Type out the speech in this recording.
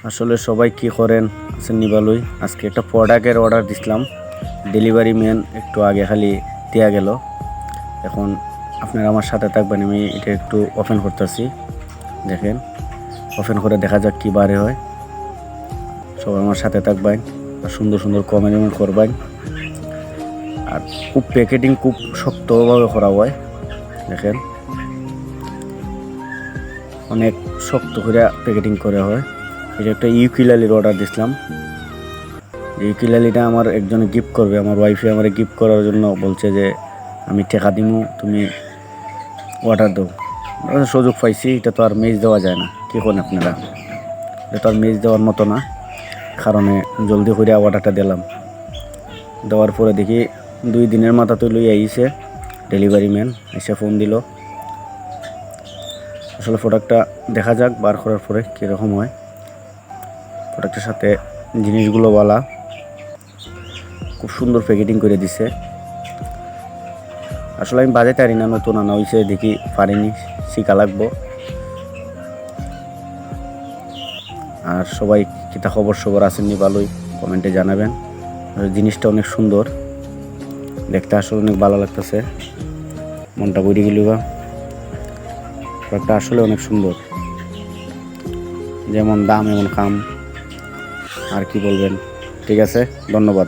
আসলে সবাই কি করেন আছেন নিবালুই। আজকে একটা প্রোডাক্টের অর্ডার দিছিলাম, ডেলিভারি ম্যান একটু আগে খালি দেওয়া গেল। এখন আপনারা আমার সাথে থাকবেন, আমি এটা একটু ওপেন করতেছি। দেখেন, ওপেন করে দেখা যাক কী বারে হয়। সবাই আমার সাথে থাকবেন আর সুন্দর সুন্দর কমেন্ট করবেন। আর খুব প্যাকেটিং খুব শক্তভাবে করা হয়। দেখেন, অনেক শক্ত করে প্যাকেটিং করা হয়। এটা একটা ইউকুলেলের অর্ডার দিছিলাম। ইউকুলেলেটা আমার একজনে গিফট করবে, আমার ওয়াইফে আমার গিফট করার জন্য বলছে যে আমি টাকা দিমু, তুমি অর্ডার দাও। সুযোগ পাইছি, এটা তো আর মেজ দেওয়া যায় না। কী করেন আপনারা? এটা তো আর মেজ দেওয়ার মতো না, কারণে জলদি করে অর্ডারটা দিলাম। দেওয়ার পরে দেখি 2 দিনের মাথা তো লই আইছে ডেলিভারি ম্যান, এসে ফোন দিল। আসলে প্রোডাক্টটা দেখা যাক বার করার পরে কীরকম হয়। প্রোডাক্টের সাথে জিনিসগুলো বলা, খুব সুন্দর প্যাকেটিং করে দিছে। আসলে আমি বাজাইতে পারি না, নতুন আনা হয়েছে, দেখি পারিনি, শিখা লাগবো। আর সবাই কিতা খবর আসেননি ভালোই, কমেন্টে জানাবেন। জিনিসটা অনেক সুন্দর দেখতে, আসলে অনেক ভালো লাগতেছে, মনটা বইরে গেল। প্রোডাক্টটা আসলে অনেক সুন্দর, যেমন দাম এমন কাম, আর কি বলবেন। ঠিক আছে, ধন্যবাদ।